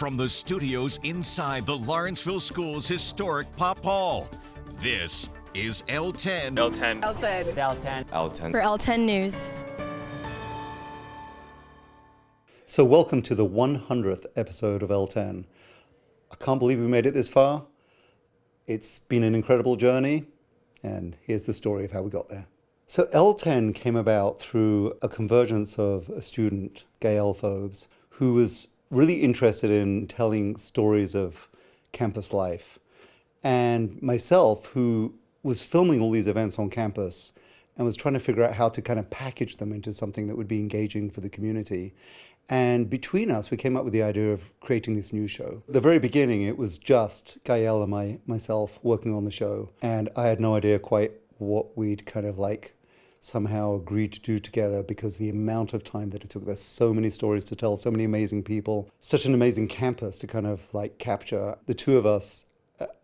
From the studios inside the Lawrenceville School's historic Pop Hall, this is L10. L10. L10. L10. L10. For L10 News. So welcome to the 100th episode of L10. I can't believe we made it this far. It's been an incredible journey, and here's the story of how we got there. So L10 came about through a convergence of a student, Gil Domb, who was really interested in telling stories of campus life, and myself, who was filming all these events on campus and was trying to figure out how to kind of package them into something that would be engaging for the community. And between us, we came up with the idea of creating this new show. At the very beginning, it was just Gil and myself working on the show, and I had no idea quite what we'd kind of like somehow agreed to do together, because the amount of time that it took. There's so many stories to tell, so many amazing people, such an amazing campus to kind of like capture. The two of us,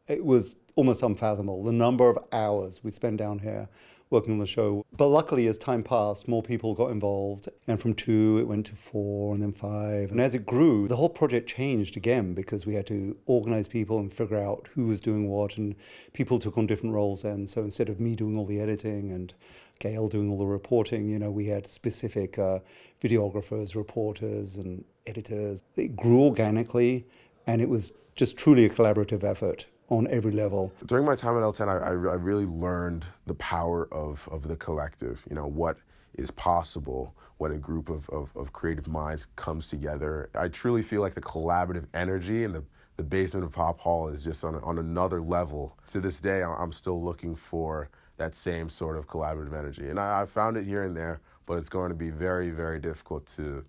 it was almost unfathomable, the number of hours we spent down here working on the show. But luckily, as time passed, more people got involved, and from 2 it went to 4 and then 5. And as it grew, the whole project changed again, because we had to organize people and figure out who was doing what, and people took on different roles then. So instead of me doing all the editing and Gil doing all the reporting, you know, we had specific videographers, reporters, and editors. It grew organically, and it was just truly a collaborative effort on every level. During my time at L10, I really learned the power of the collective, you know, what is possible when a group of creative minds comes together. I truly feel like the collaborative energy in the basement of Pop Hall is just on another level. To this day, I'm still looking for that same sort of collaborative energy. And I found it here and there, but it's going to be very, very difficult to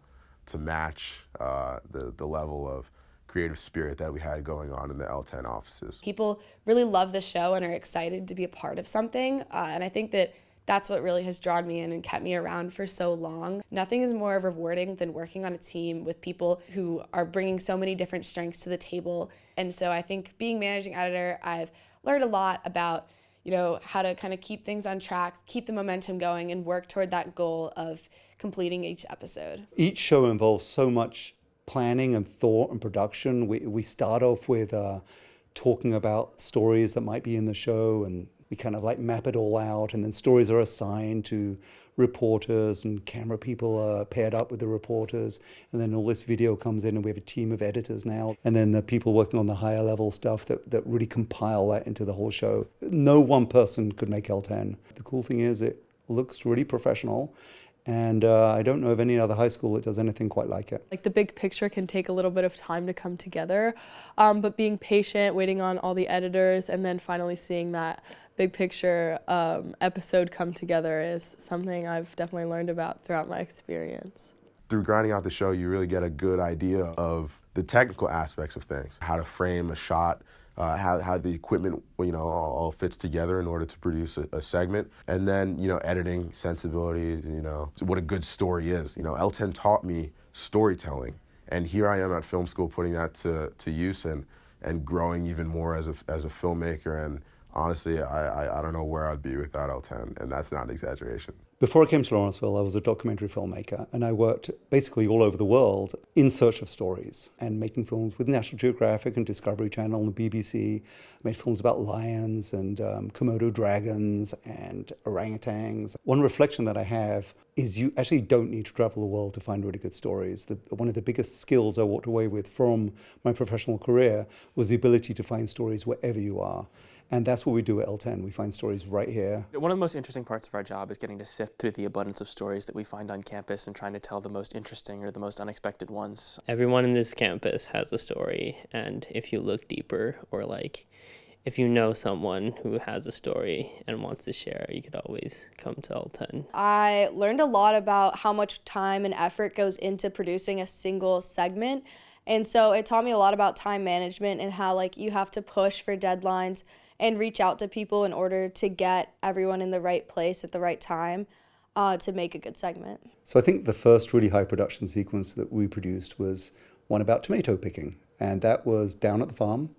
match the level of creative spirit that we had going on in the L10 offices. People really love the show and are excited to be a part of something, and I think that that's what really has drawn me in and kept me around for so long. Nothing is more rewarding than working on a team with people who are bringing so many different strengths to the table. And so I think being managing editor, I've learned a lot about, you know, how to kind of keep things on track, keep the momentum going, and work toward that goal of completing each episode. Each show involves so much planning and thought and production. We start off with talking about stories that might be in the show, and we kind of like map it all out, and then stories are assigned to reporters, and camera people are paired up with the reporters, and then all this video comes in, and we have a team of editors now, and then the people working on the higher level stuff that really compile that into the whole show. No one person could make L10. The cool thing is it looks really professional, and I don't know of any other high school that does anything quite like it. Like, the big picture can take a little bit of time to come together, but being patient, waiting on all the editors, and then finally seeing that big picture episode come together is something I've definitely learned about throughout my experience. Through grinding out the show, you really get a good idea of the technical aspects of things, how to frame a shot, how the equipment, you know, all fits together in order to produce a segment, and then, you know, editing sensibilities, you know, what a good story is. You know, L10 taught me storytelling, and here I am at film school putting that to use and growing even more as a filmmaker. And honestly, I don't know where I'd be without L10, and that's not an exaggeration. Before I came to Lawrenceville, I was a documentary filmmaker, and I worked basically all over the world in search of stories and making films with National Geographic and Discovery Channel and the BBC. I made films about lions and Komodo dragons and orangutans. One reflection that I have is you actually don't need to travel the world to find really good stories. One of the biggest skills I walked away with from my professional career was the ability to find stories wherever you are. And that's what we do at L10. We find stories right here. One of the most interesting parts of our job is getting to sift through the abundance of stories that we find on campus and trying to tell the most interesting or the most unexpected ones. Everyone in this campus has a story, and if you look deeper, or like if you know someone who has a story and wants to share, you could always come to L10. I learned a lot about how much time and effort goes into producing a single segment. And so it taught me a lot about time management and how, like, you have to push for deadlines and reach out to people in order to get everyone in the right place at the right time to make a good segment. So I think the first really high production sequence that we produced was one about tomato picking, and that was down at the farm.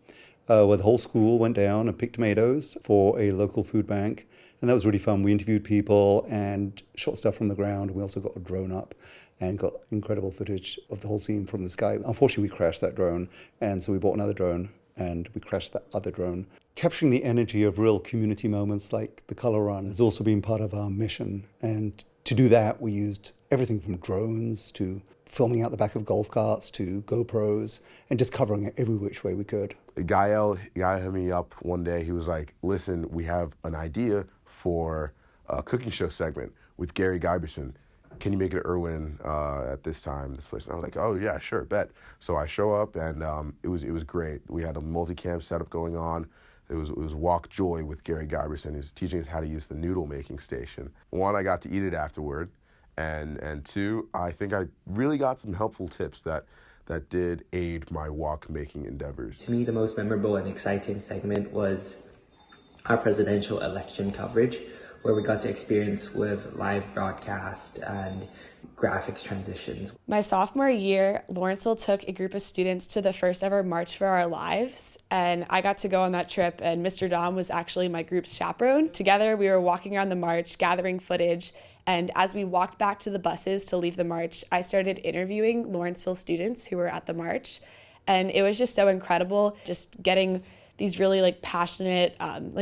where the whole school went down and picked tomatoes for a local food bank. And that was really fun. We interviewed people and shot stuff from the ground. We also got a drone up and got incredible footage of the whole scene from the sky. Unfortunately, we crashed that drone, and so we bought another drone, and we crashed that other drone. Capturing the energy of real community moments like the Color Run has also been part of our mission. And to do that, we used everything from drones to filming out the back of golf carts to GoPros and just covering it every which way we could. Gil hit me up one day. He was like, listen, we have an idea for a cooking show segment with Gary Giberson. Can you make it at Irwin at this time, this place? And I was like, oh yeah, sure, bet. So I show up, and it was great. We had a multicam setup going on. It was Walk Joy with Gary Giberson. He was teaching us how to use the noodle making station. One, I got to eat it afterward, and two, I think I really got some helpful tips that did aid my wok making endeavors. To me, the most memorable and exciting segment was our presidential election coverage, where we got to experience with live broadcast and graphics transitions. My sophomore year, Lawrenceville took a group of students to the first ever March for Our Lives, and I got to go on that trip, and Mr. Domb was actually my group's chaperone. Together, we were walking around the march, gathering footage, and as we walked back to the buses to leave the march, I started interviewing Lawrenceville students who were at the march, and it was just so incredible, just getting these really passionate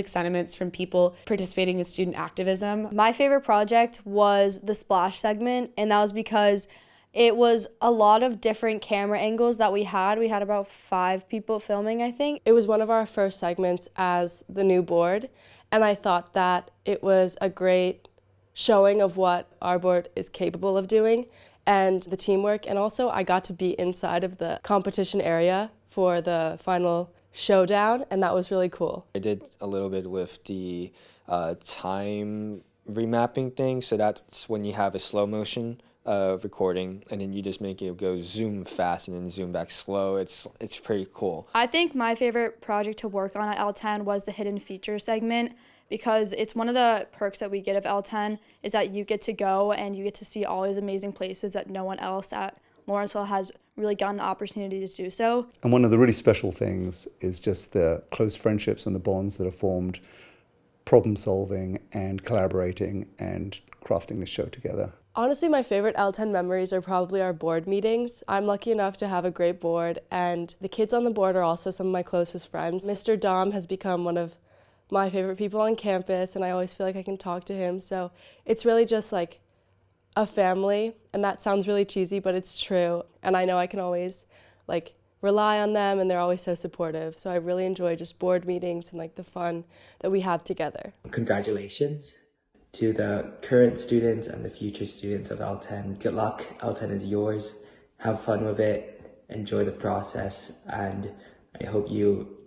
sentiments from people participating in student activism. My favorite project was the splash segment, and that was because it was a lot of different camera angles that we had. We had about 5 people filming, I think. It was one of our first segments as the new board, and I thought that it was a great showing of what our board is capable of doing and the teamwork. And also I got to be inside of the competition area for the final showdown, and that was really cool. I did a little bit with the time remapping thing, so that's when you have a slow motion recording and then you just make it go zoom fast and then zoom back slow. It's pretty cool. I think my favorite project to work on at L10 was the hidden feature segment, because it's one of the perks that we get of L10 is that you get to go and you get to see all these amazing places that no one else at Lawrenceville has really gotten the opportunity to do so. And one of the really special things is just the close friendships and the bonds that are formed, problem solving and collaborating and crafting this show together. Honestly, my favorite L10 memories are probably our board meetings. I'm lucky enough to have a great board, and the kids on the board are also some of my closest friends. Mr. Domb has become one of my favorite people on campus, and I always feel like I can talk to him. So it's really just like a family, and that sounds really cheesy, but it's true. And I know I can always rely on them, and they're always so supportive. So I really enjoy just board meetings and the fun that we have together. Congratulations to the current students and the future students of L10. Good luck. L10 is yours. Have fun with it. Enjoy the process, and I hope you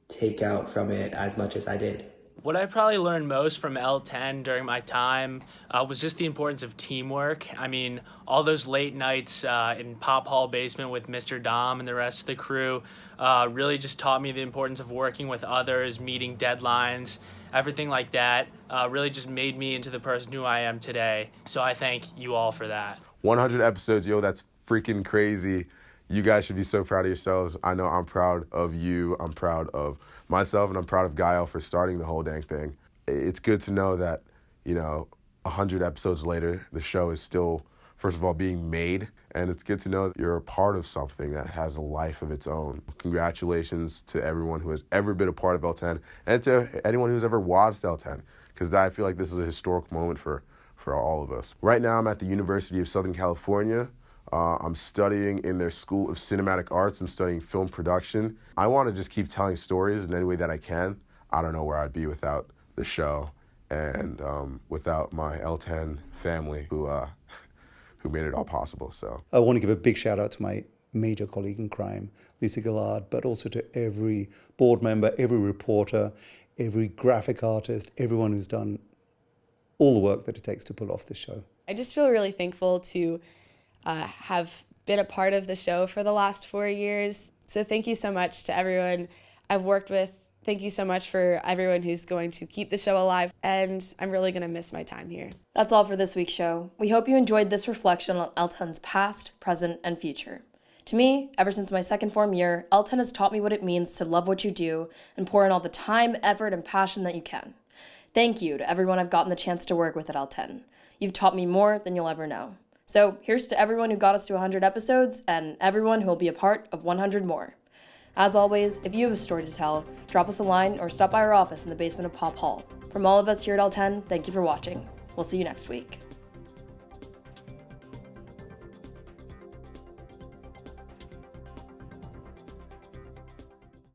take out from it as much as I did. What I probably learned most from L10 during my time was just the importance of teamwork. I mean, all those late nights in Pop Hall basement with Mr. Domb and the rest of the crew really just taught me the importance of working with others, meeting deadlines, everything like that really just made me into the person who I am today. So I thank you all for that. 100 episodes, yo, that's freaking crazy. You guys should be so proud of yourselves. I know I'm proud of you. I'm proud of myself, and I'm proud of Gil for starting the whole dang thing. It's good to know that, 100 episodes later, the show is still, first of all, being made, and it's good to know that you're a part of something that has a life of its own. Congratulations to everyone who has ever been a part of L10, and to anyone who's ever watched L10, because I feel like this is a historic moment for all of us. Right now, I'm at the University of Southern California. I'm studying in their School of Cinematic Arts. I'm studying film production. I want to just keep telling stories in any way that I can. I don't know where I'd be without the show and without my L10 family who made it all possible. So I want to give a big shout out to my major colleague in crime, Lisa Gillard, but also to every board member, every reporter, every graphic artist, everyone who's done all the work that it takes to pull off this show. I just feel really thankful to have been a part of the show for the last 4 years. So thank you so much to everyone I've worked with. Thank you so much for everyone who's going to keep the show alive. And I'm really going to miss my time here. That's all for this week's show. We hope you enjoyed this reflection on L10's past, present, and future. To me, ever since my second form year, L10 has taught me what it means to love what you do and pour in all the time, effort, and passion that you can. Thank you to everyone I've gotten the chance to work with at L10. You've taught me more than you'll ever know. So here's to everyone who got us to 100 episodes and everyone who will be a part of 100 more. As always, if you have a story to tell, drop us a line or stop by our office in the basement of Pop Hall. From all of us here at L10, thank you for watching. We'll see you next week.